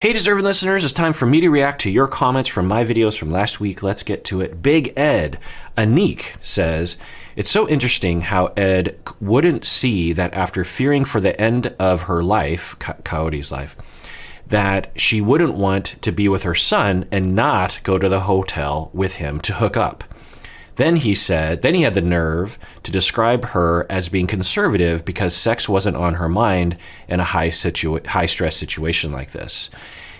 Hey, deserving listeners, it's time for me to react to your comments from my videos from last week. Let's get to it. Big Ed, Anik, says, it's so interesting how Ed wouldn't see that after fearing for the end of her life, Coyote's life, that she wouldn't want to be with her son and not go to the hotel with him to hook up. Then he had the nerve to describe her as being conservative because sex wasn't on her mind in a high stress situation like this.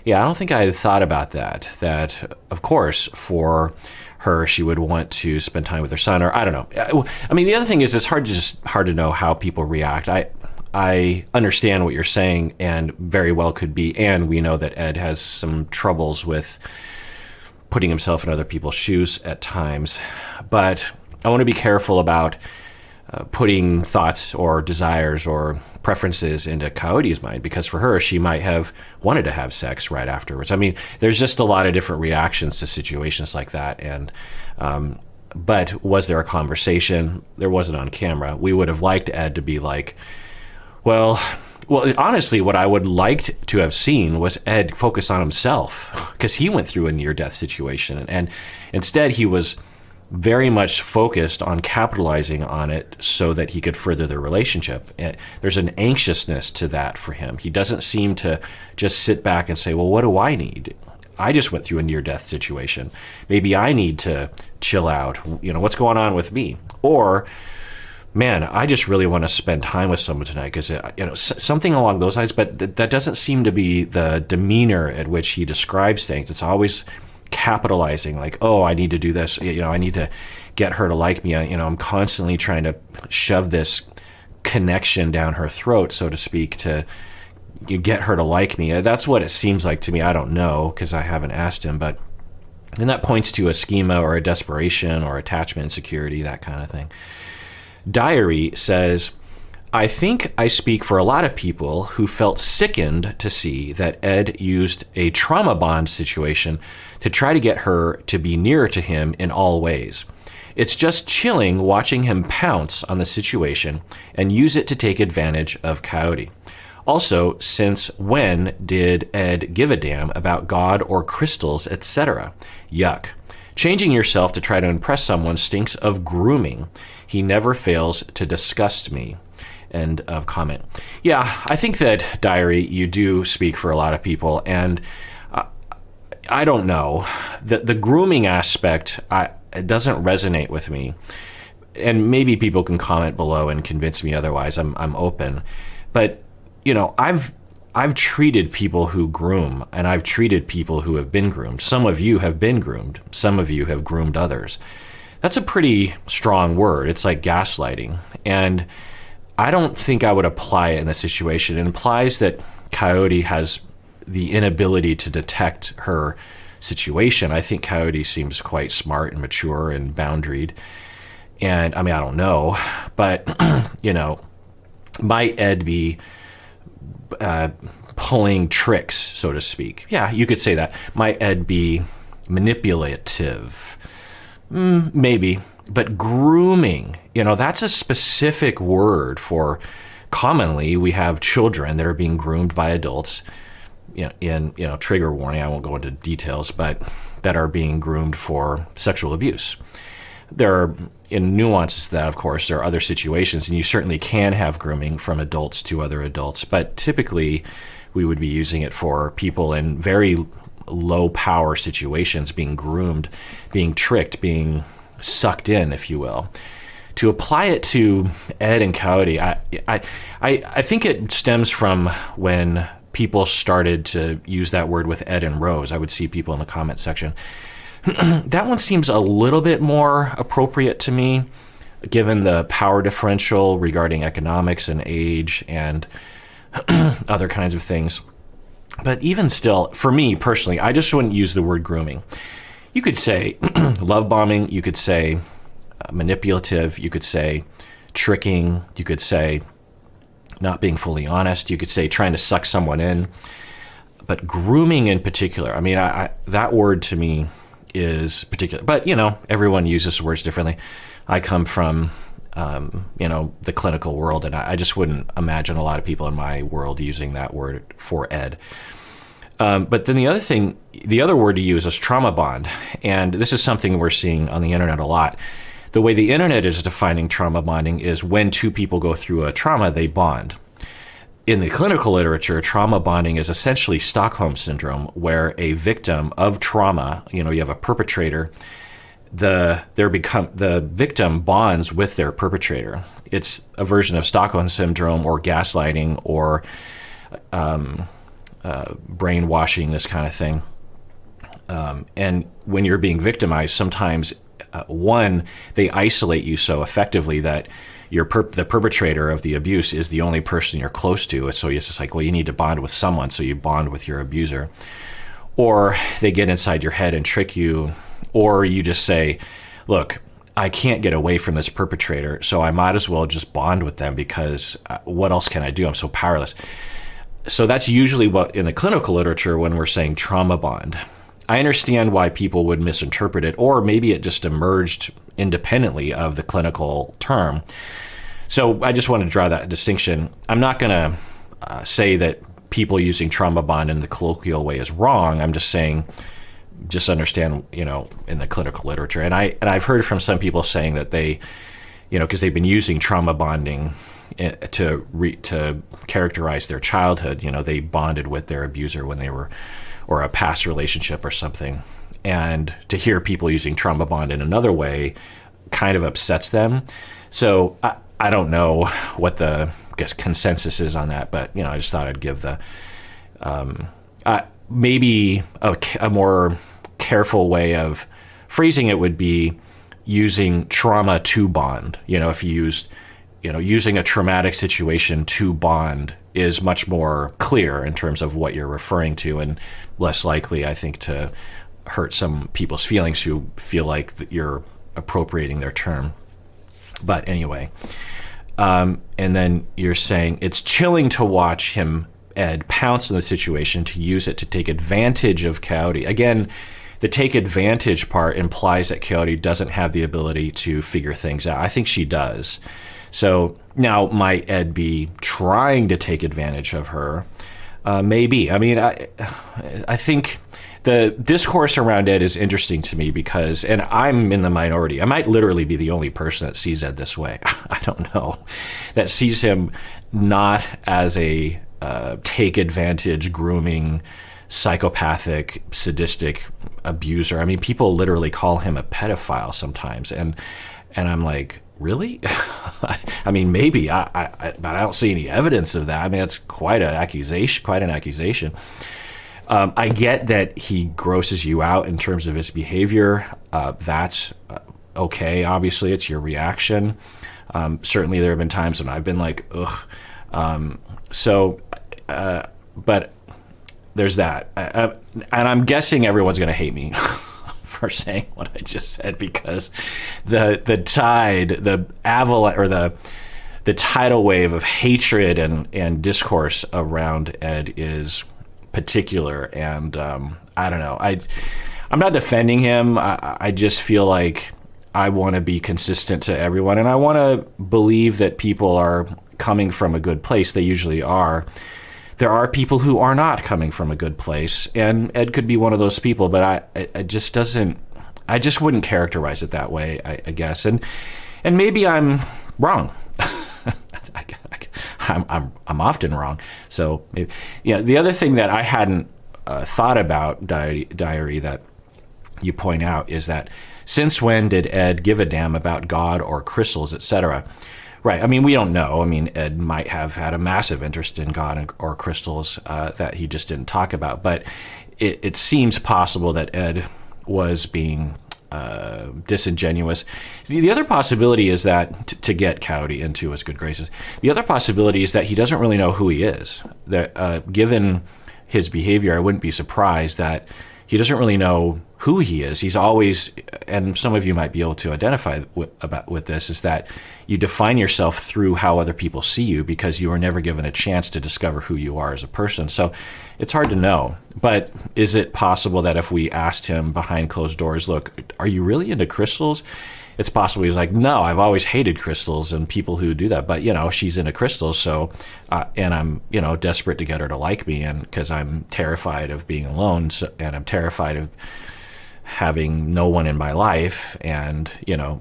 Yeah, I don't think I had thought about that. That, of course, for her, she would want to spend time with her son, or I don't know. I mean, the other thing is it's hard to know how people react. I understand what you're saying, and very well could be, and we know that Ed has some troubles with putting himself in other people's shoes at times. But I want to be careful about putting thoughts or desires or preferences into Coyote's mind, because for her, she might have wanted to have sex right afterwards. I mean, there's just a lot of different reactions to situations like that. And but was there a conversation? There wasn't on camera. We would have liked Ed to be like, well, honestly, what I would like to have seen was Ed focus on himself, because he went through a near-death situation. And instead, he was very much focused on capitalizing on it so that he could further the relationship. And there's an anxiousness to that for him. He doesn't seem to just sit back and say, well, what do I need? I just went through a near-death situation. Maybe I need to chill out. You know, what's going on with me? Or, man, I just really want to spend time with someone tonight, because, something along those lines. But that doesn't seem to be the demeanor at which he describes things. It's always capitalizing, like, oh, I need to do this. I need to get her to like me. I'm constantly trying to shove this connection down her throat, so to speak, to get her to like me. That's what it seems like to me. I don't know, because I haven't asked him, but and that points to a schema or a desperation or attachment insecurity, that kind of thing. Diary says, I think I speak for a lot of people who felt sickened to see that Ed used a trauma bond situation to try to get her to be nearer to him in all ways. It's just chilling watching him pounce on the situation and use it to take advantage of Coyote. Also, since when did Ed give a damn about God or crystals, etc.? Yuck. Changing yourself to try to impress someone stinks of grooming. He never fails to disgust me. End of comment. Yeah, I think that, Diary, you do speak for a lot of people, and I don't know. The grooming aspect, it doesn't resonate with me. And maybe people can comment below and convince me otherwise. I'm open. But, I've treated people who groom, and I've treated people who have been groomed. Some of you have been groomed. Some of you have groomed others. That's a pretty strong word. It's like gaslighting. And I don't think I would apply it in this situation. It implies that Coyote has the inability to detect her situation. I think Coyote seems quite smart and mature and boundaried. And I mean, I don't know, but, might Ed be pulling tricks, so to speak? Yeah, you could say that. Might Ed be manipulative? Maybe. But grooming, that's a specific word for, commonly we have children that are being groomed by adults, in trigger warning, I won't go into details, but that are being groomed for sexual abuse. There are, in nuances to that, of course, there are other situations, and you certainly can have grooming from adults to other adults, but typically we would be using it for people in very low power situations, being groomed, being tricked, being sucked in, if you will. To apply it to Ed and Coyote, I think it stems from when people started to use that word with Ed and Rose. I would see people in the comment section. That one seems a little bit more appropriate to me, given the power differential regarding economics and age and other kinds of things. But even still, for me personally, I just wouldn't use the word grooming. You could say love bombing, you could say manipulative, you could say tricking, you could say not being fully honest, you could say trying to suck someone in. But grooming in particular, I mean, that word to me is particular. But, everyone uses words differently. I come from, the clinical world, and I just wouldn't imagine a lot of people in my world using that word for Ed. But then the other word to use is trauma bond. And this is something we're seeing on the internet a lot. The way the internet is defining trauma bonding is when two people go through a trauma, they bond. In the clinical literature, trauma bonding is essentially Stockholm syndrome, where a victim of trauma, you have a perpetrator, the victim bonds with their perpetrator. It's a version of Stockholm syndrome or gaslighting or brainwashing, this kind of thing. And when you're being victimized, sometimes they isolate you so effectively that the perpetrator of the abuse is the only person you're close to. So it's just like, well, you need to bond with someone, so you bond with your abuser. Or they get inside your head and trick you, or you just say, look, I can't get away from this perpetrator, so I might as well just bond with them because what else can I do? I'm so powerless. So that's usually what in the clinical literature when we're saying trauma bond. I understand why people would misinterpret it, or maybe it just emerged independently of the clinical term. So I just want to draw that distinction. I'm not going to say that people using trauma bond in the colloquial way is wrong. I'm just saying, just understand, in the clinical literature. And I've heard from some people saying that they, because they've been using trauma bonding to characterize their childhood. They bonded with their abuser when they were, or a past relationship or something. And to hear people using trauma bond in another way kind of upsets them. So I don't know what the consensus is on that, but I just thought I'd give the maybe a more careful way of phrasing it would be using trauma to bond. If you used, using a traumatic situation to bond is much more clear in terms of what you're referring to, and less likely, I think, to hurt some people's feelings who feel like that you're appropriating their term. But anyway, and then you're saying it's chilling to watch him, Ed, pounce on the situation to use it to take advantage of Coyote. Again, the take advantage part implies that Coyote doesn't have the ability to figure things out. I think she does. So now might Ed be trying to take advantage of her? Maybe. I mean, I think the discourse around Ed is interesting to me because, and I'm in the minority, I might literally be the only person that sees Ed this way. I don't know. That sees him not as a take advantage, grooming, psychopathic, sadistic abuser. I mean, people literally call him a pedophile sometimes. And I'm like, really? I mean, maybe, but I don't see any evidence of that. I mean, that's quite an accusation. I get that he grosses you out in terms of his behavior. That's okay. Obviously, it's your reaction. Certainly, there have been times when I've been like, ugh. But there's that. And I'm guessing everyone's going to hate me for saying what I just said, because the tide, the avalanche, or the tidal wave of hatred and discourse around Ed is particular. And I don't know. I'm not defending him. I just feel like I want to be consistent to everyone, and I want to believe that people are coming from a good place. They usually are. There are people who are not coming from a good place, and Ed could be one of those people, but I just wouldn't characterize it that way, I guess. And maybe I'm wrong. I'm often wrong. So maybe, the other thing that I hadn't thought about, diary, that you point out is that since when did Ed give a damn about God or crystals, etc.? Right. I mean, we don't know. I mean, Ed might have had a massive interest in God or crystals that he just didn't talk about. But it seems possible that Ed was being disingenuous. The other possibility is that, to get Coyote into his good graces, the other possibility is that he doesn't really know who he is. That given his behavior, I wouldn't be surprised that he doesn't really know who he is. He's always, and some of you might be able to identify with this, is that you define yourself through how other people see you because you were never given a chance to discover who you are as a person. So it's hard to know. But is it possible that if we asked him behind closed doors, look, are you really into crystals? it's possible he's like, no, I've always hated crystals and people who do that. But, she's into crystals. So, and I'm, desperate to get her to like me, and because I'm terrified of being alone. And I'm terrified of having no one in my life. And,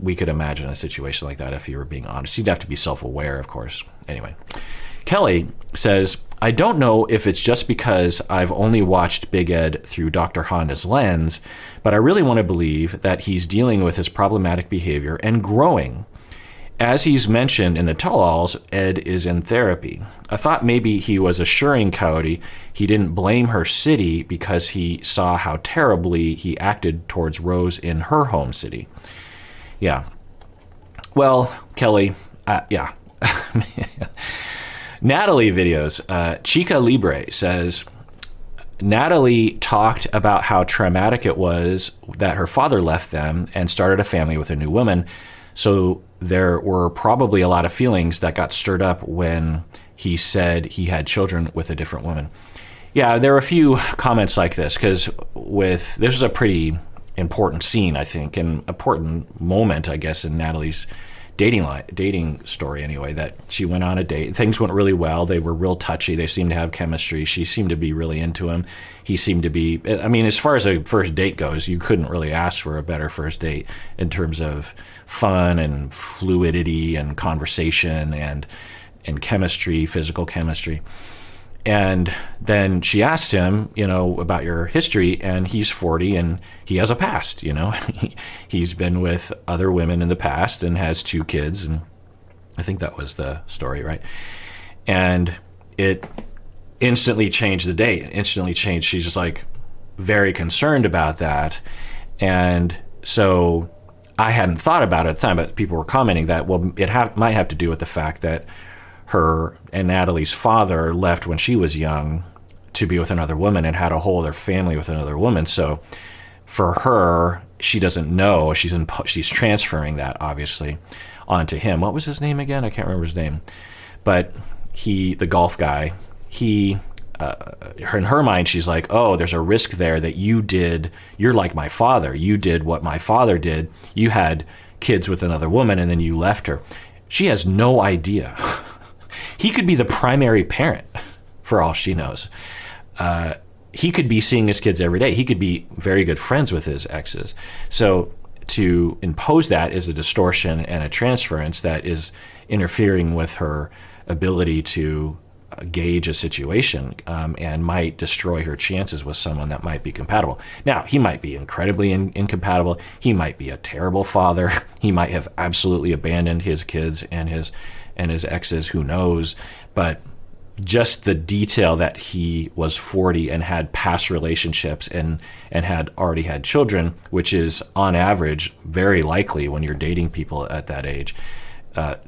we could imagine a situation like that if you were being honest. You'd have to be self-aware, of course. Anyway, Kelly says, I don't know if it's just because I've only watched Big Ed through Dr. Honda's lens, but I really want to believe that he's dealing with his problematic behavior and growing. As he's mentioned in the tell-alls, Ed is in therapy. I thought maybe he was assuring Coyote he didn't blame her city because he saw how terribly he acted towards Rose in her home city. Yeah. Well, Kelly, yeah. Natalie videos. Chica Libre says, Natalie talked about how traumatic it was that her father left them and started a family with a new woman. So there were probably a lot of feelings that got stirred up when he said he had children with a different woman. Yeah, there are a few comments like this because this is a pretty important scene, I think, and important moment, I guess, in Natalie's dating story anyway, that she went on a date. Things went really well. They were real touchy. They seemed to have chemistry. She seemed to be really into him. He seemed to be, as far as a first date goes, you couldn't really ask for a better first date in terms of fun and fluidity and conversation and chemistry, physical chemistry. And then she asked him, about your history, and he's 40 and he has a past, He's been with other women in the past and has 2 kids, and I think that was the story, right? And it instantly changed the date. It instantly changed. She's just like very concerned about that. And so I hadn't thought about it at the time, but people were commenting that, well, it might have to do with the fact that her and Natalie's father left when she was young to be with another woman and had a whole other family with another woman. So for her, she doesn't know. She's transferring that, obviously, onto him. What was his name again? I can't remember his name. But the golf guy, in her mind, she's like, oh, there's a risk there that you're like my father. You did what my father did. You had kids with another woman and then you left her. She has no idea. He could be the primary parent for all she knows. He could be seeing his kids every day. He could be very good friends with his exes. So to impose that is a distortion and a transference that is interfering with her ability to gauge a situation and might destroy her chances with someone that might be compatible. Now, he might be incredibly incompatible. He might be a terrible father. He might have absolutely abandoned his kids and his exes, who knows. But just the detail that he was 40 and had past relationships and had already had children, which is on average very likely when you're dating people at that age,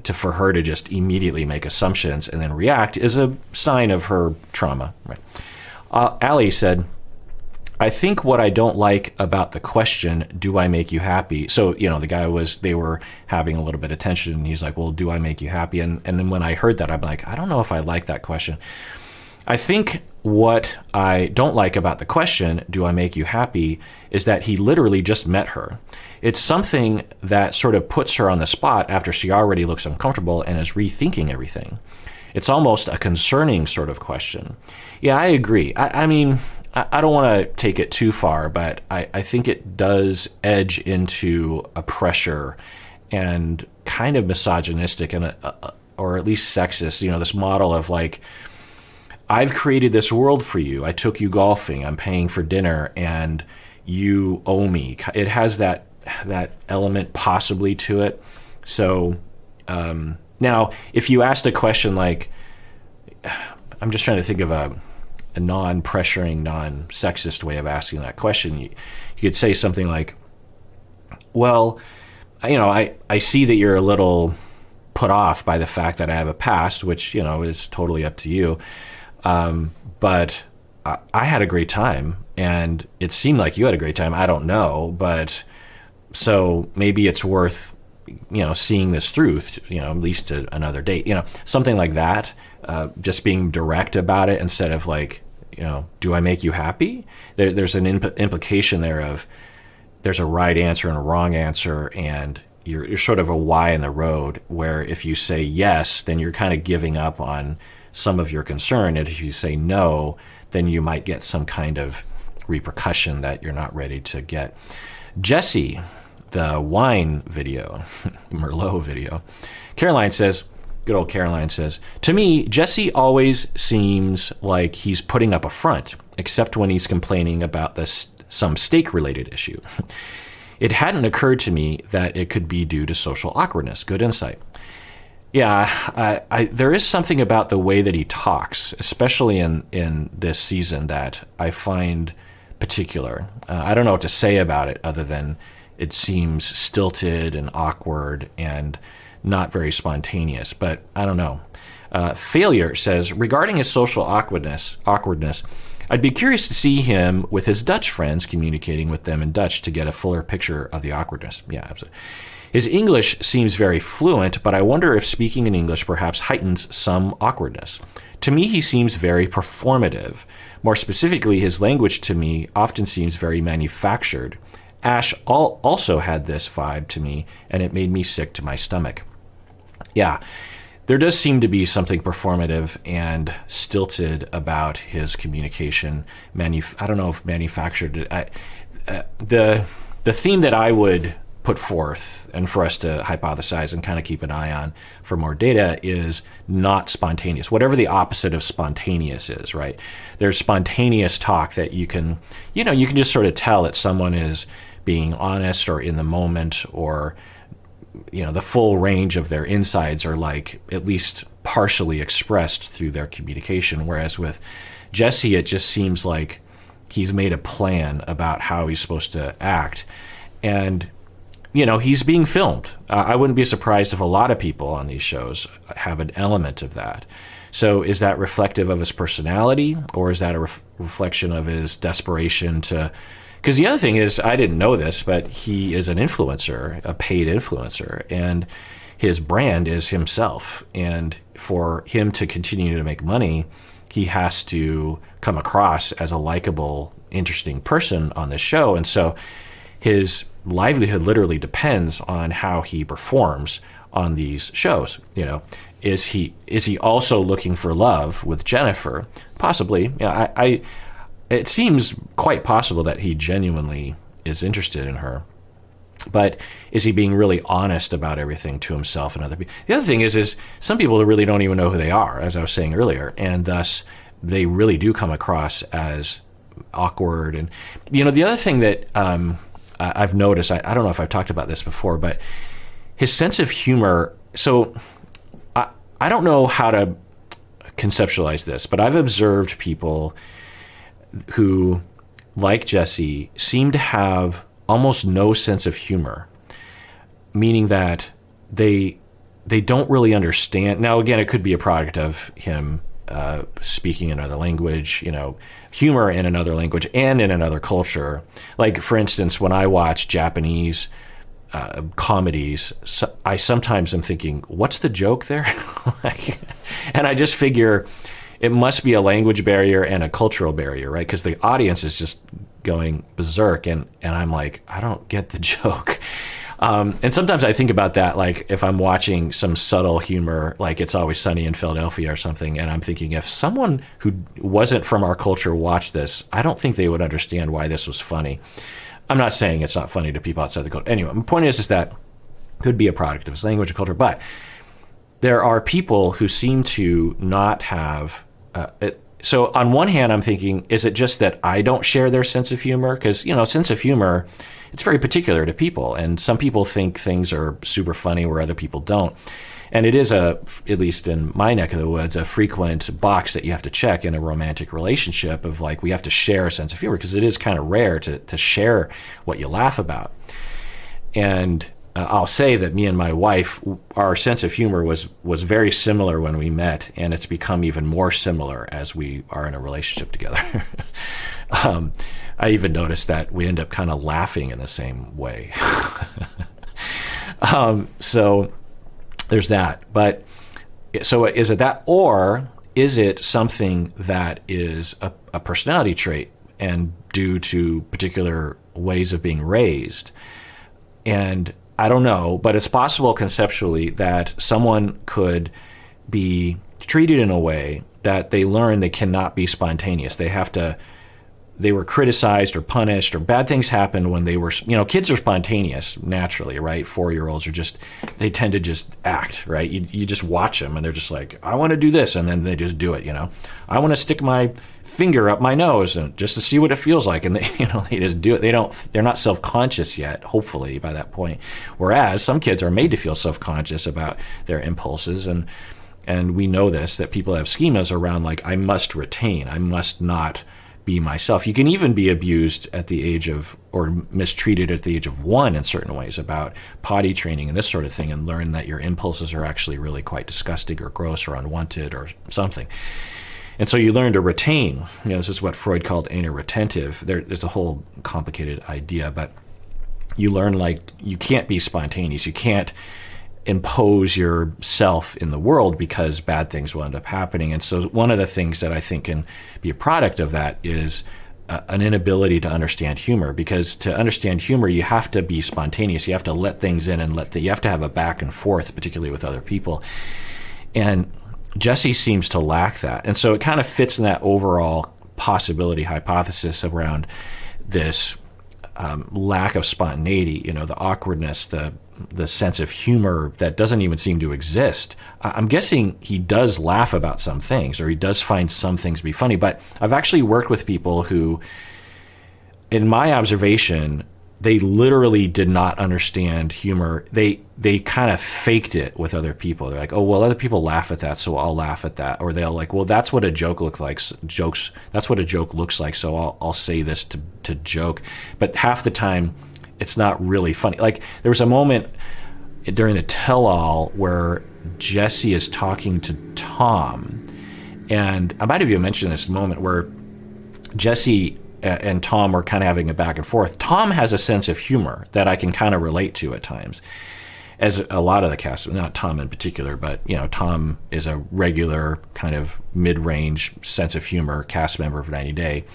for her to just immediately make assumptions and then react is a sign of her trauma. Right. Allie said, I think what I don't like about the question, do I make you happy? So, they were having a little bit of tension, and he's like, well, do I make you happy? And then when I heard that, I'm like, I don't know if I like that question. I think what I don't like about the question, do I make you happy, is that he literally just met her. It's something that sort of puts her on the spot after she already looks uncomfortable and is rethinking everything. It's almost a concerning sort of question. Yeah, I agree. I don't want to take it too far, but I think it does edge into a pressure and kind of misogynistic and or at least sexist, this model of like, I've created this world for you. I took you golfing. I'm paying for dinner and you owe me. It has that element possibly to it. So now, if you asked a question like, I'm just trying to think of a non-pressuring, non-sexist way of asking that question. You could say something like, well, I see that you're a little put off by the fact that I have a past, which, is totally up to you. But I had a great time and it seemed like you had a great time. I don't know, but so maybe it's worth, seeing this through, at least to another date, something like that. Just being direct about it instead of like, do I make you happy? There's an implication there of there's a right answer and a wrong answer, and you're sort of a Y in the road, where if you say yes, then you're kind of giving up on some of your concern. And if you say no, then you might get some kind of repercussion that you're not ready to get. Jesse, the wine video, Merlot video, Caroline says, good old Caroline says, to me, Jesse always seems like he's putting up a front, except when he's complaining about some steak-related issue. It hadn't occurred to me that it could be due to social awkwardness. Good insight. Yeah, there is something about the way that he talks, especially in this season, that I find particular. I don't know what to say about it other than it seems stilted and awkward and not very spontaneous, but I don't know. Failure says, regarding his social awkwardness, I'd be curious to see him with his Dutch friends, communicating with them in Dutch to get a fuller picture of the awkwardness. Yeah, absolutely. His English seems very fluent, but I wonder if speaking in English perhaps heightens some awkwardness. To me, he seems very performative. More specifically, his language to me often seems very manufactured. Ash also had this vibe to me, and it made me sick to my stomach. Yeah, there does seem to be something performative and stilted about his communication. I don't know if manufactured. The theme that I would put forth, and for us to hypothesize and kind of keep an eye on for more data, is not spontaneous. Whatever the opposite of spontaneous is, right? There's spontaneous talk that you can just sort of tell that someone is being honest or in the moment, or the full range of their insides are like at least partially expressed through their communication. Whereas with Jesse, it just seems like he's made a plan about how he's supposed to act. And he's being filmed. I wouldn't be surprised if a lot of people on these shows have an element of that. So is that reflective of his personality, or is that a reflection of his desperation to... Because the other thing is, I didn't know this, but he is an influencer, a paid influencer, and his brand is himself. And for him to continue to make money, he has to come across as a likable, interesting person on this show. And so his livelihood literally depends on how he performs on these shows. Is he also looking for love with Jennifer? Possibly. Yeah, it seems quite possible that he genuinely is interested in her. But is he being really honest about everything to himself and other people? The other thing is some people really don't even know who they are, as I was saying earlier, and thus they really do come across as awkward. And the other thing that I've noticed, I don't know if I've talked about this before, but his sense of humor. So I don't know how to conceptualize this, but I've observed people who, like Jesse, seem to have almost no sense of humor, meaning that they don't really understand. Now, again, it could be a product of him speaking another language, humor in another language and in another culture. Like, for instance, when I watch Japanese comedies, I sometimes am thinking, what's the joke there? And I just figure it must be a language barrier and a cultural barrier, right? Because the audience is just going berserk, and I'm like, I don't get the joke. And sometimes I think about that, like if I'm watching some subtle humor, like It's Always Sunny in Philadelphia or something, and I'm thinking, if someone who wasn't from our culture watched this, I don't think they would understand why this was funny. I'm not saying it's not funny to people outside the culture. Anyway, my point is that could be a product of his language and culture, but there are people who seem to not have it. So on one hand, I'm thinking, is it just that I don't share their sense of humor? Because, sense of humor, it's very particular to people. And some people think things are super funny where other people don't. And it is, at least in my neck of the woods, a frequent box that you have to check in a romantic relationship of like, we have to share a sense of humor, because it is kind of rare to share what you laugh about. And I'll say that me and my wife, our sense of humor was very similar when we met, and it's become even more similar as we are in a relationship together. I even noticed that we end up kind of laughing in the same way. So there's that. But so is it that, or is it something that is a personality trait and due to particular ways of being raised? And I don't know, but it's possible conceptually that someone could be treated in a way that they learn they cannot be spontaneous. They were criticized or punished, or bad things happened when they were, kids are spontaneous naturally, right? 4-year-olds they tend to just act, right? You just watch them and they're just like, I want to do this. And then they just do it, I want to stick my finger up my nose and just to see what it feels like. And they just do it. They're not self-conscious yet, hopefully by that point. Whereas some kids are made to feel self-conscious about their impulses. And we know this, that people have schemas around like, I must retain, I must not be myself. You can even be abused at the age of, or mistreated at the age of 1 in certain ways about potty training and this sort of thing, and learn that your impulses are actually really quite disgusting or gross or unwanted or something. And so you learn to retain. This is what Freud called anal retentive. There's a whole complicated idea, but you learn like you can't be spontaneous. You can't impose yourself in the world because bad things will end up happening. And so one of the things that I think can be a product of that is an inability to understand humor, because to understand humor, you have to be spontaneous. You have to let things in and you have to have a back and forth, particularly with other people. And Jesse seems to lack that. And so it kind of fits in that overall possibility hypothesis around this lack of spontaneity, the awkwardness, the sense of humor that doesn't even seem to exist. I'm guessing he does laugh about some things, or he does find some things to be funny, but I've actually worked with people who, in my observation, they literally did not understand humor. They kind of faked it with other people. They're like, oh, well, other people laugh at that, so I'll laugh at that. Or they'll like, well, that's what a joke looks like. That's what a joke looks like, so I'll say this to joke. But half the time, it's not really funny. Like, there was a moment during the tell-all where Jesse is talking to Tom, and I might have even mentioned this moment where Jesse and Tom were kind of having a back and forth. Tom has a sense of humor that I can kind of relate to at times, as a lot of the cast, not Tom in particular, but Tom is a regular kind of mid-range sense of humor cast member of 90 Day.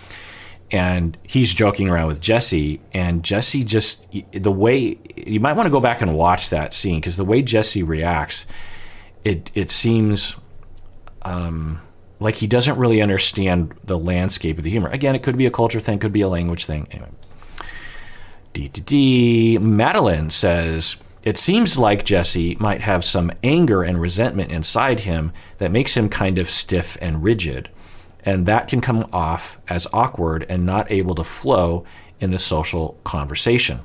And he's joking around with Jesse, and Jesse just, the way, you might want to go back and watch that scene, because the way Jesse reacts, it seems like he doesn't really understand the landscape of the humor. Again, it could be a culture thing, could be a language thing. Anyway. Madeline says, it seems like Jesse might have some anger and resentment inside him that makes him kind of stiff and rigid. And that can come off as awkward and not able to flow in the social conversation.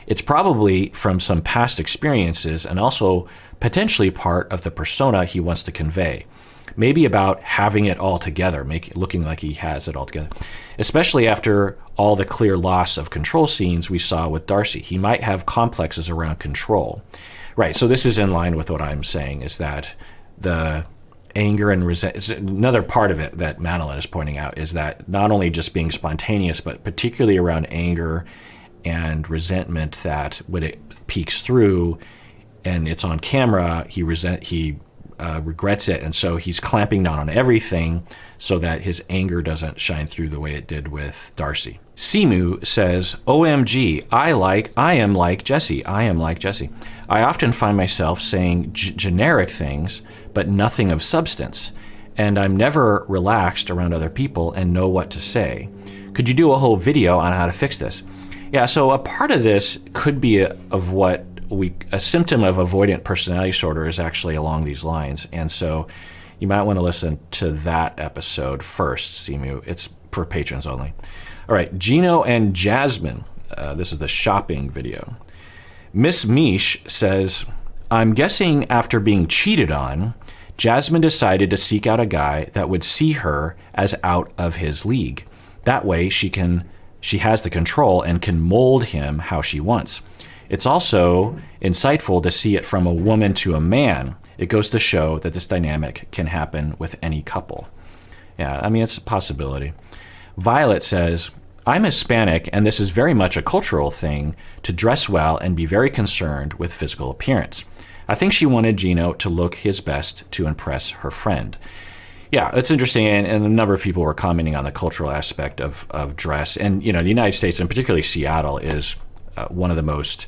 It's probably from some past experiences and also potentially part of the persona he wants to convey. Maybe about having it all together, looking like he has it all together. Especially after all the clear loss of control scenes we saw with Darcy. He might have complexes around control. Right, so this is in line with what I'm saying, is that the anger and resentment, another part of it that Madeline is pointing out, is that not only just being spontaneous, but particularly around anger and resentment, that when it peeks through and it's on camera, he regrets it, and so he's clamping down on everything so that his anger doesn't shine through the way it did with Darcy. Simu says, OMG, I am like Jesse. I am like Jesse. I often find myself saying generic things, but nothing of substance. And I'm never relaxed around other people and know what to say. Could you do a whole video on how to fix this? Yeah, so a part of this could be a symptom of avoidant personality disorder is actually along these lines. And so you might want to listen to that episode first, Simu. It's for patrons only. All right, Gino and Jasmine. This is the shopping video. Miss Mish says, I'm guessing after being cheated on, Jasmine decided to seek out a guy that would see her as out of his league. That way she has the control and can mold him how she wants. It's also insightful to see it from a woman to a man. It goes to show that this dynamic can happen with any couple. Yeah, I mean, it's a possibility. Violet says, I'm Hispanic, and this is very much a cultural thing to dress well and be very concerned with physical appearance. I think she wanted Gino to look his best to impress her friend. Yeah, it's interesting, and a number of people were commenting on the cultural aspect of dress. And, the United States, and particularly Seattle, is one of the most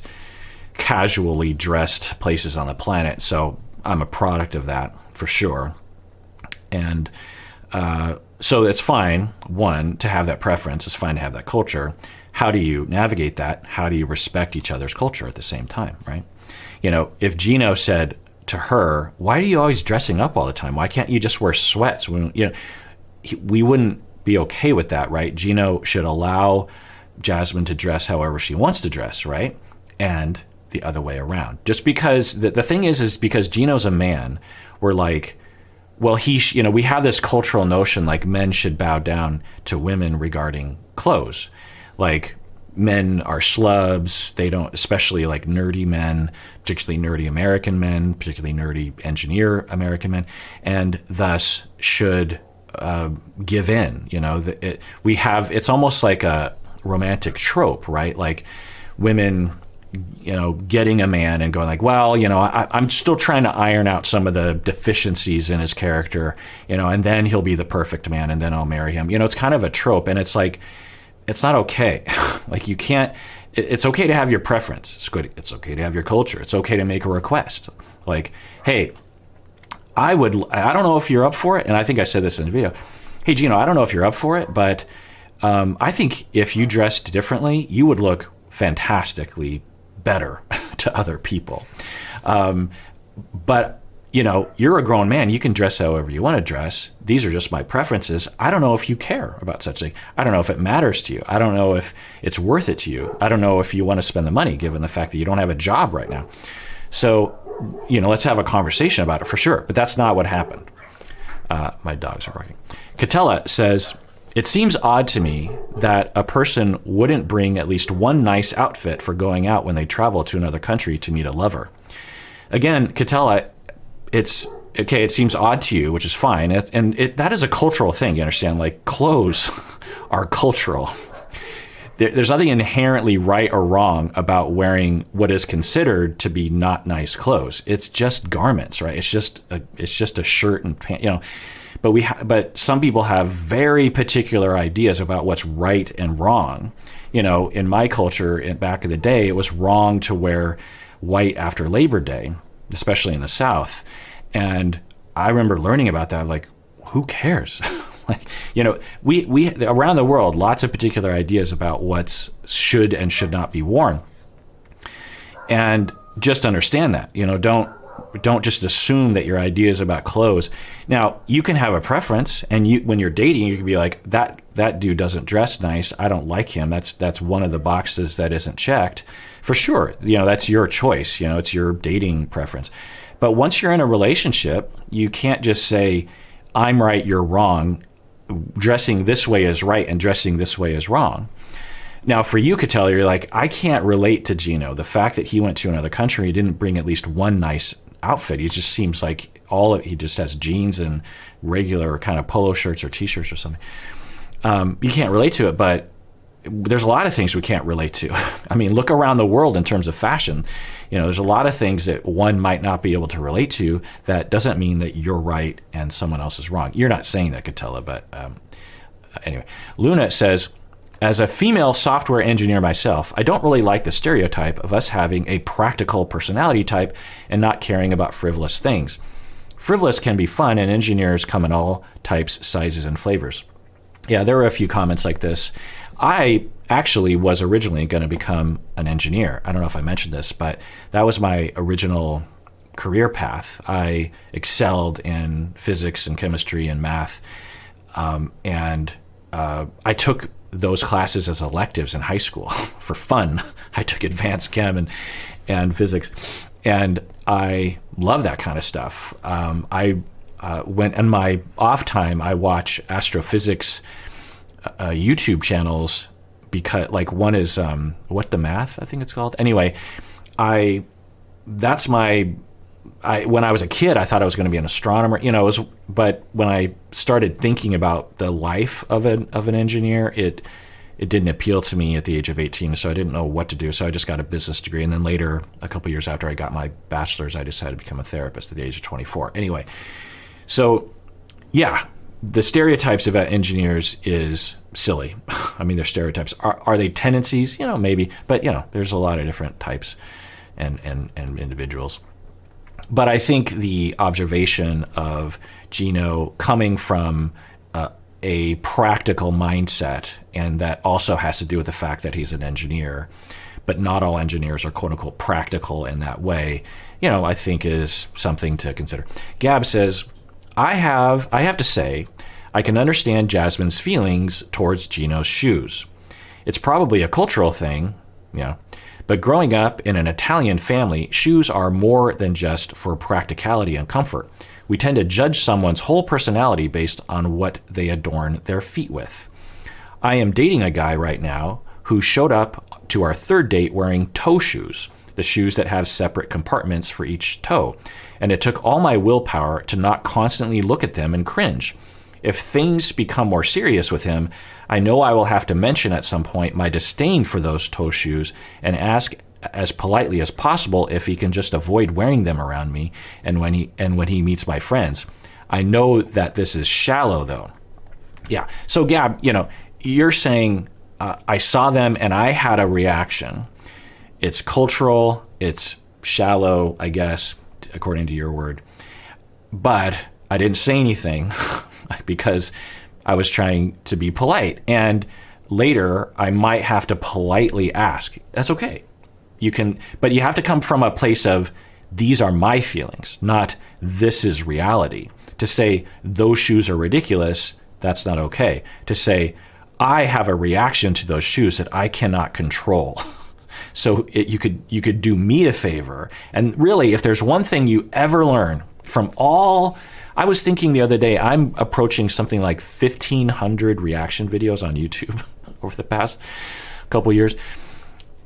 casually dressed places on the planet. So I'm a product of that for sure. And so it's fine, one, to have that preference. It's fine to have that culture. How do you navigate that? How do you respect each other's culture at the same time, right? You know, if Gino said to her, why are you always dressing up all the time? Why can't you just wear sweats? We wouldn't be okay with that, right? Gino should allow Jasmine to dress however she wants to dress, right? And the other way around. Just because the thing is because Gino's a man, we're like, well, we have this cultural notion like men should bow down to women regarding clothes. Like men are slubs. They don't, especially like nerdy men, particularly nerdy American men, particularly nerdy engineer American men, and thus should give in. You know, it's almost like a romantic trope, right? Like women, you know, getting a man and going like, well, you know, I'm still trying to iron out some of the deficiencies in his character, you know, and then he'll be the perfect man and then I'll marry him. You know, it's kind of a trope, and it's like, it's not okay. Like you can't, it's okay to have your preference. It's good. It's okay to have your culture. It's okay to make a request. Like, hey, I don't know if you're up for it. And I think I said this in the video. Hey, Gino, I don't know if you're up for it, but I think if you dressed differently, you would look fantastically better to other people. But, you know, you're a grown man. You can dress however you want to dress. These are just my preferences. I don't know if you care about such a thing. I don't know if it matters to you. I don't know if it's worth it to you. I don't know if you want to spend the money, given the fact that you don't have a job right now. So, you know, let's have a conversation about it for sure. But that's not what happened. My dogs are barking. Catella says, it seems odd to me that a person wouldn't bring at least one nice outfit for going out when they travel to another country to meet a lover. Again, Catella, it's okay. It seems odd to you, which is fine. That is a cultural thing. You understand? Like clothes are cultural. There's nothing inherently right or wrong about wearing what is considered to be not nice clothes. It's just garments, right? It's just a shirt and pants, you know. But some people have very particular ideas about what's right and wrong. You know, in my culture, back in the day, it was wrong to wear white after Labor Day, especially in the South. And I remember learning about that. I'm like, who cares? Like, you know, we around the world, lots of particular ideas about what should and should not be worn. And just understand that, you know, don't just assume that your ideas about clothes. Now, you can have a preference, and when you're dating, you can be like, that dude doesn't dress nice. I don't like him. That's one of the boxes that isn't checked. For sure, you know, that's your choice. You know, it's your dating preference. But once you're in a relationship, you can't just say, I'm right, you're wrong. Dressing this way is right and dressing this way is wrong. Now, for you, Catella, you're like, I can't relate to Gino. The fact that he went to another country, he didn't bring at least one nice outfit. He just seems like he just has jeans and regular kind of polo shirts or t-shirts or something. You can't relate to it, but there's a lot of things we can't relate to. I mean, look around the world in terms of fashion. You know, there's a lot of things that one might not be able to relate to. That doesn't mean that you're right and someone else is wrong. You're not saying that, Catella, but anyway. Luna says, as a female software engineer myself, I don't really like the stereotype of us having a practical personality type and not caring about frivolous things. Frivolous can be fun, and engineers come in all types, sizes, and flavors. Yeah, there were a few comments like this. I actually was originally going to become an engineer. I don't know if I mentioned this, but that was my original career path. I excelled in physics and chemistry and math, and I took those classes as electives in high school for fun. I took advanced chem and physics, and I love that kind of stuff. When in my off time, I watch astrophysics YouTube channels, because like one is What the Math, I think it's called. Anyway, when I was a kid, I thought I was going to be an astronomer, you know. But when I started thinking about the life of an engineer, it didn't appeal to me at the age of 18. So I didn't know what to do. So I just got a business degree, and then later, a couple years after I got my bachelor's, I decided to become a therapist at the age of 24. Anyway, so yeah, the stereotypes about engineers is silly. I mean, they're stereotypes. Are they tendencies? You know, maybe, but you know, there's a lot of different types and individuals. But I think the observation of Gino coming from a practical mindset, and that also has to do with the fact that he's an engineer, but not all engineers are quote unquote practical in that way, I think is something to consider. Gab says, I have to say, I can understand Jasmine's feelings towards Gino's shoes. It's probably a cultural thing, but growing up in an Italian family, shoes are more than just for practicality and comfort. We tend to judge someone's whole personality based on what they adorn their feet with. I am dating a guy right now who showed up to our third date wearing toe shoes, the shoes that have separate compartments for each toe, and it took all my willpower to not constantly look at them and cringe. If things become more serious with him, I know I will have to mention at some point my disdain for those toe shoes and ask as politely as possible if he can just avoid wearing them around me and when he meets my friends. I know that this is shallow though. Yeah. So Gab, you're saying I saw them and I had a reaction. It's cultural, it's shallow, I guess, according to your word. But I didn't say anything because I was trying to be polite. And later I might have to politely ask. That's okay. But you have to come from a place of these are my feelings, not this is reality. To say those shoes are ridiculous, that's not okay. To say I have a reaction to those shoes that I cannot control. So you could do me a favor. And really, if there's one thing you ever learn from I was thinking the other day, I'm approaching something like 1,500 reaction videos on YouTube over the past couple years.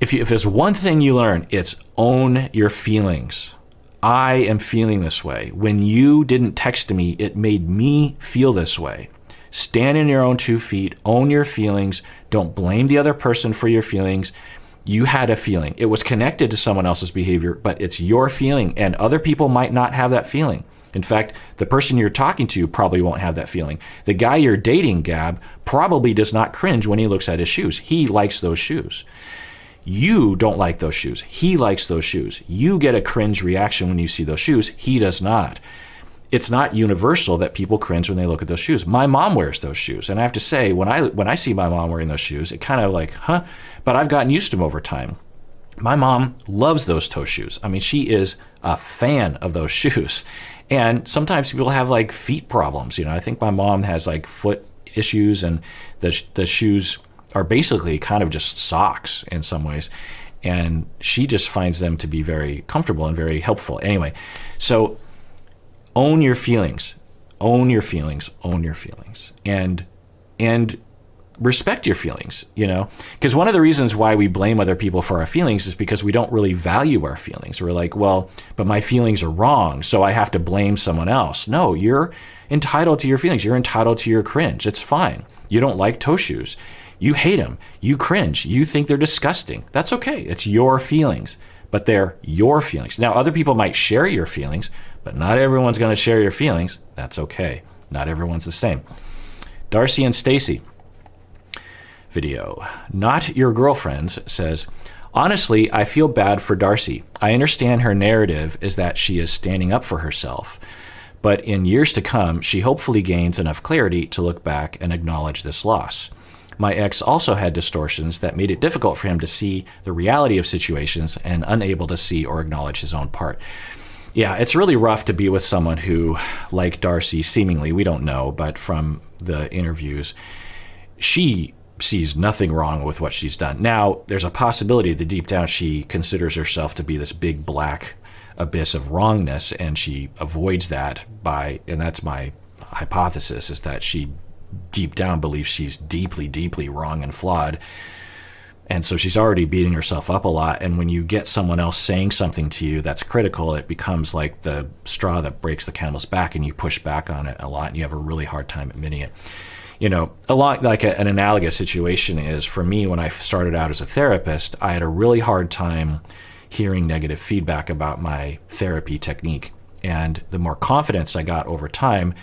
If there's one thing you learn, it's own your feelings. I am feeling this way. When you didn't text me, it made me feel this way. Stand in your own 2 feet, own your feelings. Don't blame the other person for your feelings. You had a feeling. It was connected to someone else's behavior, but it's your feeling, and other people might not have that feeling. In fact, the person you're talking to probably won't have that feeling. The guy you're dating, Gab, probably does not cringe when he looks at his shoes. He likes those shoes. You don't like those shoes. He likes those shoes. You get a cringe reaction when you see those shoes. He does not. It's not universal that people cringe when they look at those shoes. My mom wears those shoes. And I have to say, when I see my mom wearing those shoes, it kind of like, huh? But I've gotten used to them over time. My mom loves those toe shoes. I mean, she is a fan of those shoes. And sometimes people have like feet problems. I think my mom has like foot issues, and the shoes are basically kind of just socks in some ways. And she just finds them to be very comfortable and very helpful. Anyway, so own your feelings, own your feelings, own your feelings, and respect your feelings, because one of the reasons why we blame other people for our feelings is because we don't really value our feelings. We're like, well, but my feelings are wrong, so I have to blame someone else. No, you're entitled to your feelings. You're entitled to your cringe. It's fine. You don't like toe shoes. You hate them. You cringe. You think they're disgusting. That's okay. It's your feelings, but they're your feelings. Now, other people might share your feelings, but not everyone's going to share your feelings. That's okay. Not everyone's the same. Darcy and Stacy video. Not Your Girlfriends says, honestly, I feel bad for Darcy. I understand her narrative is that she is standing up for herself, but in years to come, she hopefully gains enough clarity to look back and acknowledge this loss. My ex also had distortions that made it difficult for him to see the reality of situations and unable to see or acknowledge his own part. Yeah, it's really rough to be with someone who, like Darcy, seemingly, we don't know, but from the interviews, she sees nothing wrong with what she's done. Now, there's a possibility that deep down she considers herself to be this big black abyss of wrongness, and she avoids that and that's my hypothesis, is that she deep down believes she's deeply, deeply wrong and flawed. And so she's already beating herself up a lot. And when you get someone else saying something to you that's critical, it becomes like the straw that breaks the camel's back, and you push back on it a lot, and you have a really hard time admitting it. A lot like an analogous situation is for me when I started out as a therapist, I had a really hard time hearing negative feedback about my therapy technique. And the more confidence I got over time,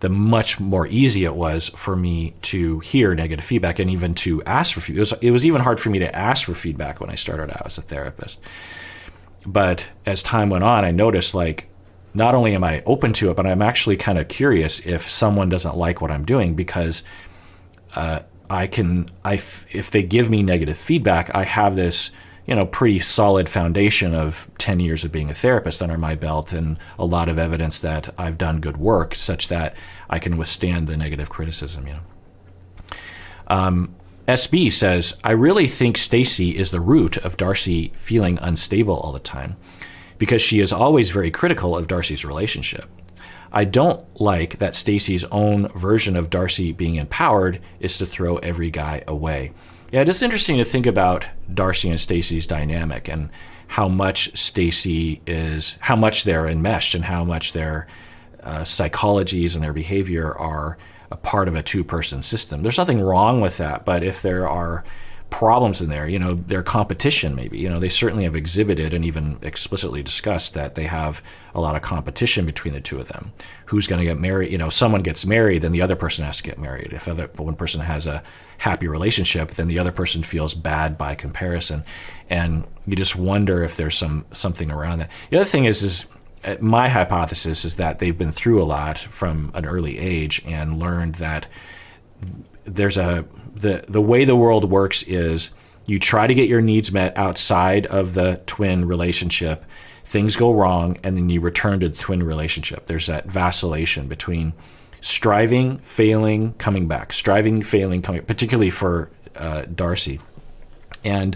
the much more easy it was for me to hear negative feedback and even to ask for feedback. It was even hard for me to ask for feedback when I started out as a therapist. But as time went on, I noticed like, not only am I open to it, but I'm actually kind of curious if someone doesn't like what I'm doing, because if they give me negative feedback, I have this, pretty solid foundation of 10 years of being a therapist under my belt and a lot of evidence that I've done good work such that I can withstand the negative criticism, SB says, I really think Stacy is the root of Darcy feeling unstable all the time because she is always very critical of Darcy's relationship. I don't like that Stacy's own version of Darcy being empowered is to throw every guy away. Yeah, it is interesting to think about Darcy and Stacy's dynamic and how much they're enmeshed and how much their psychologies and their behavior are a part of a two-person system. There's nothing wrong with that, but if there are problems in there, their competition maybe, they certainly have exhibited and even explicitly discussed that they have a lot of competition between the two of them. Who's going to get married? If someone gets married, then the other person has to get married. If one person has a happy relationship, then the other person feels bad by comparison. And you just wonder if there's something around that. The other thing is my hypothesis is that they've been through a lot from an early age and learned that there's the way the world works is you try to get your needs met outside of the twin relationship, things go wrong, and then you return to the twin relationship. There's that vacillation between striving, failing, coming back, striving, failing, coming, particularly for Darcy. And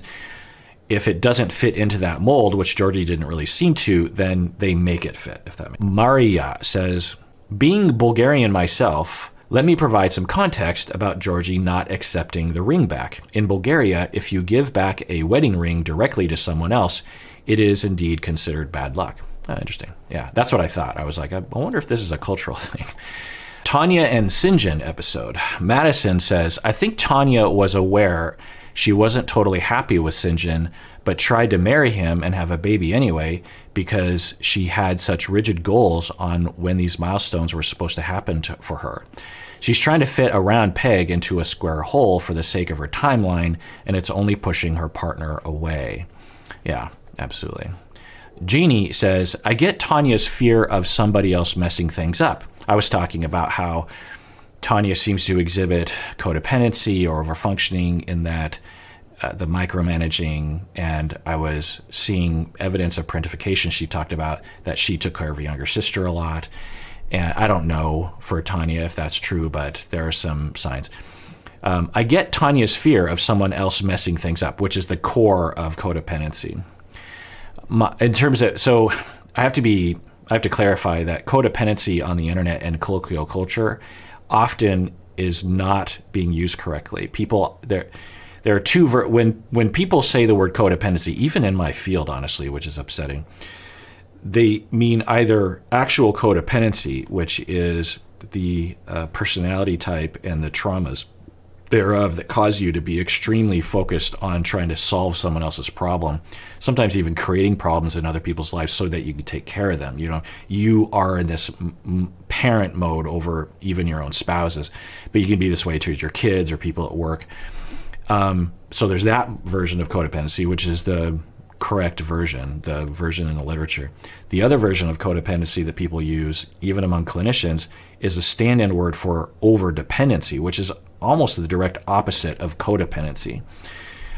if it doesn't fit into that mold, which Georgie didn't really seem to, then they make it fit, if that makes sense. Maria says, being Bulgarian myself, let me provide some context about Georgie not accepting the ring back. In Bulgaria, if you give back a wedding ring directly to someone else, it is indeed considered bad luck. Interesting. Yeah, that's what I thought. I was like, I wonder if this is a cultural thing. Tanya and Sinjin episode. Madison says, I think Tanya was aware she wasn't totally happy with Sinjin, but tried to marry him and have a baby anyway because she had such rigid goals on when these milestones were supposed to happen for her. She's trying to fit a round peg into a square hole for the sake of her timeline, and it's only pushing her partner away. Yeah, absolutely. Jeannie says, I get Tanya's fear of somebody else messing things up. I was talking about how Tanya seems to exhibit codependency or overfunctioning in that the micromanaging, and I was seeing evidence of parentification. She talked about that she took care of her younger sister a lot. And I don't know for Tanya if that's true, but there are some signs. I get Tanya's fear of someone else messing things up, which is the core of codependency. In terms of, so I have to clarify that codependency on the internet and colloquial culture often is not being used correctly. There are two, when people say the word codependency, even in my field, honestly, which is upsetting, they mean either actual codependency, which is the personality type and the traumas thereof that cause you to be extremely focused on trying to solve someone else's problem, sometimes even creating problems in other people's lives so that you can take care of them. You are in this parent mode over even your own spouses, but you can be this way towards your kids or people at work. So there's that version of codependency, which is the correct version, the version in the literature. The other version of codependency that people use, even among clinicians, is a stand-in word for overdependency, which is almost the direct opposite of codependency.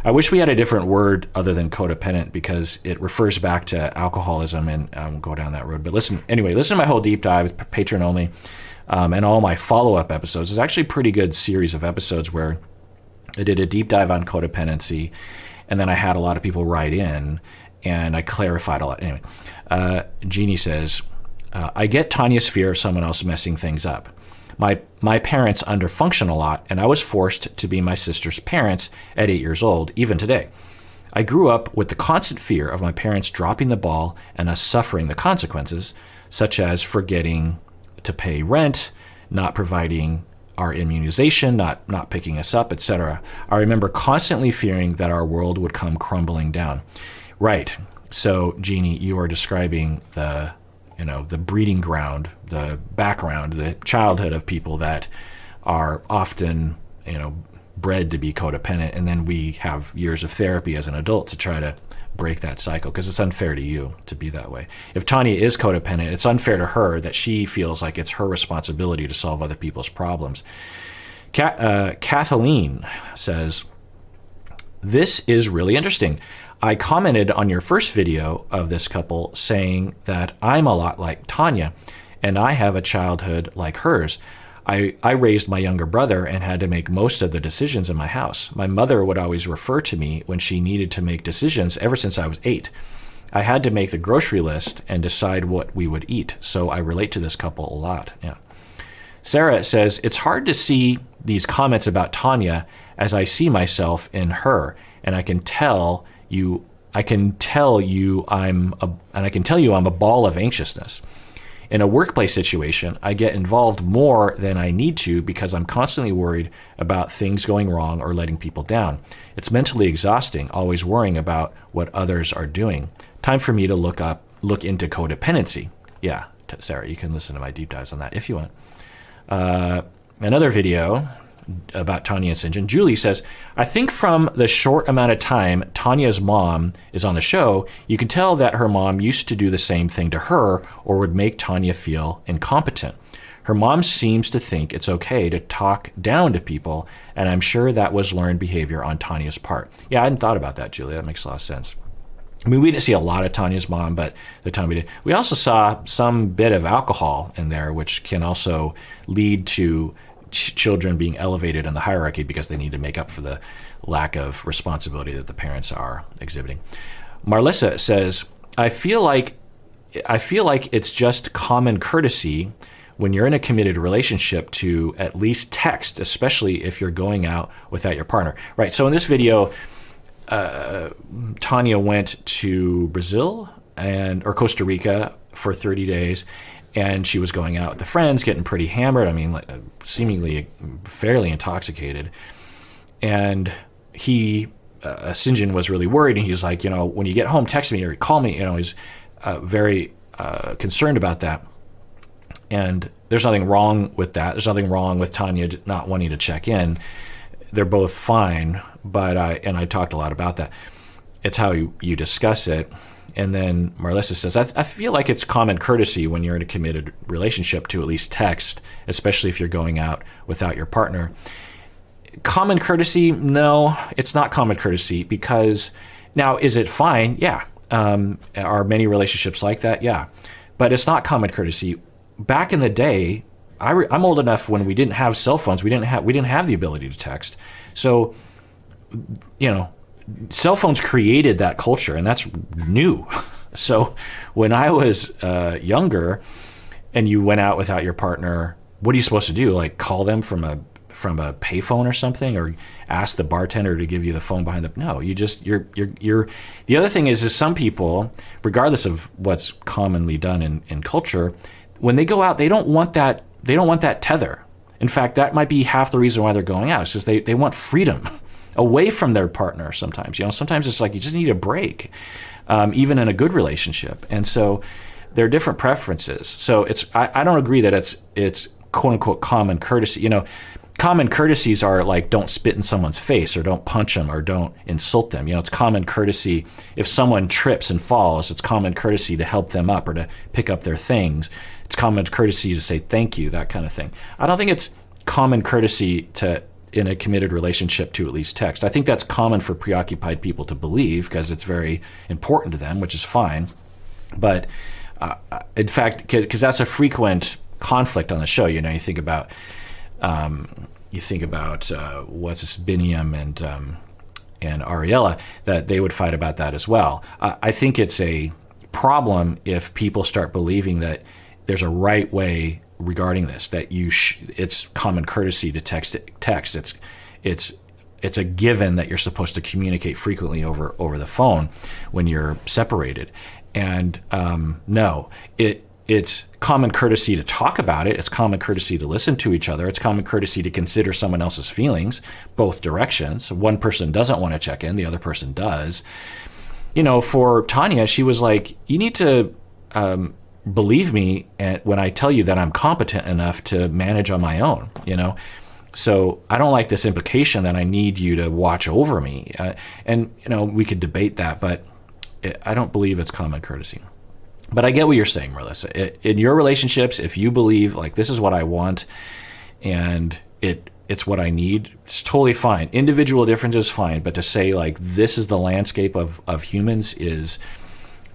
I wish we had a different word other than codependent because it refers back to alcoholism, and I won't go down that road. But listen to my whole deep dive, patron only, and all my follow-up episodes. It's actually a pretty good series of episodes where I did a deep dive on codependency, and then I had a lot of people write in, and I clarified a lot. Anyway, Jeannie says, I get Tanya's fear of someone else messing things up. My parents underfunction a lot, and I was forced to be my sister's parents at 8 years old, even today. I grew up with the constant fear of my parents dropping the ball and us suffering the consequences, such as forgetting to pay rent, not providing our immunization, not picking us up, etc. I remember constantly fearing that our world would come crumbling down. Right. So, Jeannie, you are describing the breeding ground, the background, the childhood of people that are often, bred to be codependent, and then we have years of therapy as an adult to try to break that cycle, because it's unfair to you to be that way. If Tanya is codependent, it's unfair to her that she feels like it's her responsibility to solve other people's problems. Kathleen says, this is really interesting. I commented on your first video of this couple saying that I'm a lot like Tanya and I have a childhood like hers. I raised my younger brother and had to make most of the decisions in my house. My mother would always refer to me when she needed to make decisions ever since I was 8. I had to make the grocery list and decide what we would eat. So I relate to this couple a lot. Yeah. Sarah says, it's hard to see these comments about Tanya as I see myself in her, and I can tell you I'm a ball of anxiousness. In a workplace situation, I get involved more than I need to because I'm constantly worried about things going wrong or letting people down. It's mentally exhausting, always worrying about what others are doing. Time for me to look into codependency. Yeah, Sarah, you can listen to my deep dives on that if you want. Another video about Tanya and St. John. Julie says, I think from the short amount of time Tanya's mom is on the show, you can tell that her mom used to do the same thing to her or would make Tanya feel incompetent. Her mom seems to think it's okay to talk down to people, and I'm sure that was learned behavior on Tanya's part. Yeah, I hadn't thought about that, Julie. That makes a lot of sense. I mean, we didn't see a lot of Tanya's mom, but the time we did, we also saw some bit of alcohol in there, which can also lead to children being elevated in the hierarchy because they need to make up for the lack of responsibility that the parents are exhibiting. Marlissa says, I feel like it's just common courtesy when you're in a committed relationship to at least text, especially if you're going out without your partner. Right. So in this video, Tanya went to Brazil or Costa Rica for 30 days. And she was going out with the friends, getting pretty hammered. I mean, like, seemingly fairly intoxicated. And St. John was really worried. And he's like, when you get home, text me or call me. He's very concerned about that. And there's nothing wrong with that. There's nothing wrong with Tanya not wanting to check in. They're both fine. But I talked a lot about that. It's how you discuss it. And then Marlissa says, I feel like it's common courtesy when you're in a committed relationship to at least text, especially if you're going out without your partner. Common courtesy? No, it's not common courtesy because now, is it fine? Yeah. Are many relationships like that? Yeah. But it's not common courtesy. Back in the day, I'm old enough when we didn't have cell phones. We didn't have the ability to text. So, cell phones created that culture, and that's new. So when I was younger and you went out without your partner, what are you supposed to do? Like call them from a payphone or something, or ask the bartender to give you the phone behind the... No, you're the other thing is some people, regardless of what's commonly done in culture, when they go out, they don't want that tether. In fact, that might be half the reason why they're going out. It's just they want freedom away from their partner sometimes. Sometimes it's like you just need a break, even in a good relationship. And so there are different preferences. So I don't agree that it's quote unquote common courtesy. Common courtesies are like don't spit in someone's face or don't punch them or don't insult them. It's common courtesy if someone trips and falls, it's common courtesy to help them up or to pick up their things. It's common courtesy to say thank you, that kind of thing. I don't think it's common courtesy to in a committed relationship to at least text. I think that's common for preoccupied people to believe because it's very important to them, which is fine. But in fact, because that's a frequent conflict on the show, you think about what's this, Biniam and Ariella, that they would fight about that as well. I think it's a problem if people start believing that there's a right way regarding this, that it's common courtesy to text. It's a given that you're supposed to communicate frequently over the phone when you're separated. And no, it's common courtesy to talk about it. It's common courtesy to listen to each other. It's common courtesy to consider someone else's feelings, both directions. One person doesn't want to check in, the other person does. For Tanya, she was like, you need to believe me when I tell you that I'm competent enough to manage on my own. So I don't like this implication that I need you to watch over me. And, we could debate that, but I don't believe it's common courtesy. But I get what you're saying, Melissa. In your relationships, if you believe, like, this is what I want and it's what I need, it's totally fine. Individual differences, fine. But to say, like, this is the landscape of humans is,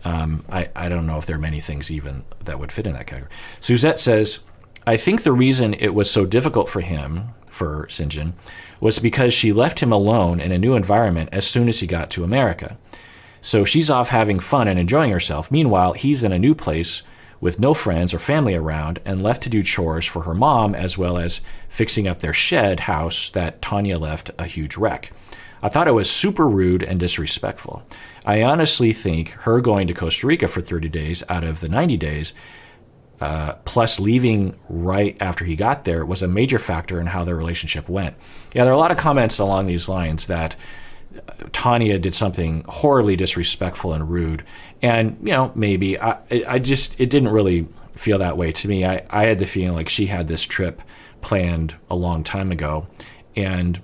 I don't know if there are many things even that would fit in that category. Suzette says, I think the reason it was so difficult for St. John, was because she left him alone in a new environment as soon as he got to America. So she's off having fun and enjoying herself. Meanwhile, he's in a new place with no friends or family around and left to do chores for her mom, as well as fixing up their shed house that Tanya left a huge wreck. I thought it was super rude and disrespectful. I honestly think her going to Costa Rica for 30 days out of the 90 days, plus leaving right after he got there, was a major factor in how their relationship went. Yeah, there are a lot of comments along these lines that Tanya did something horribly disrespectful and rude. And, maybe it didn't really feel that way to me. I had the feeling like she had this trip planned a long time ago. And,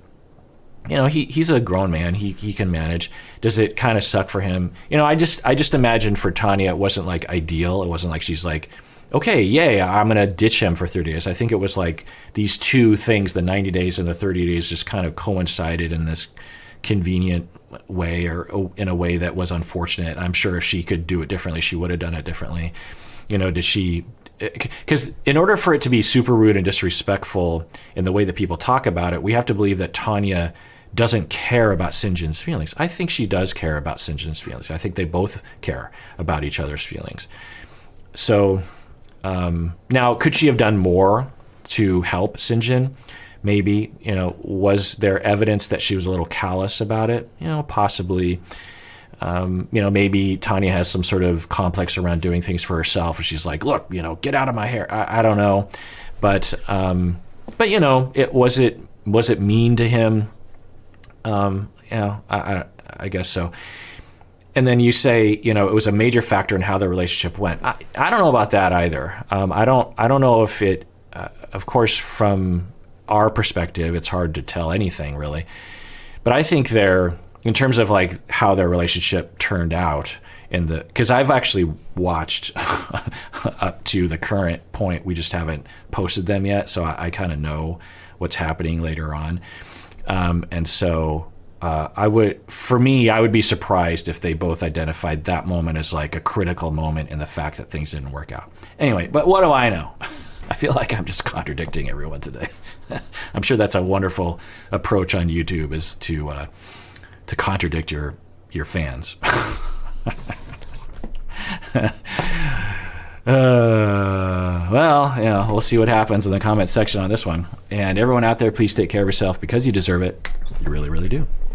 he's a grown man. He can manage. Does it kind of suck for him? I just imagine for Tanya, it wasn't like ideal. It wasn't like she's like, okay, yay, I'm going to ditch him for 30 days. I think it was like these two things, the 90 days and the 30 days, just kind of coincided in this convenient way, or in a way that was unfortunate. I'm sure if she could do it differently, she would have done it differently. Because in order for it to be super rude and disrespectful in the way that people talk about it, we have to believe that Tanya doesn't care about St. John's feelings. I think she does care about St. John's feelings. I think they both care about each other's feelings. So now, could she have done more to help St. John? Maybe, was there evidence that she was a little callous about it? Possibly. Maybe Tanya has some sort of complex around doing things for herself, where she's like, look, get out of my hair. I don't know. But was it mean to him? I guess so. And then you say, it was a major factor in how the relationship went. I don't know about that either. I don't know if it, of course, from our perspective, it's hard to tell anything really. But I think in terms of like how their relationship turned out because I've actually watched up to the current point. We just haven't posted them yet. So I kind of know what's happening later on. And so I would be surprised if they both identified that moment as like a critical moment in the fact that things didn't work out. Anyway, but what do I know? I feel like I'm just contradicting everyone today. I'm sure that's a wonderful approach on YouTube, is to contradict your fans. We'll see what happens in the comment section on this one. And everyone out there, please take care of yourself because you deserve it. You really, really do.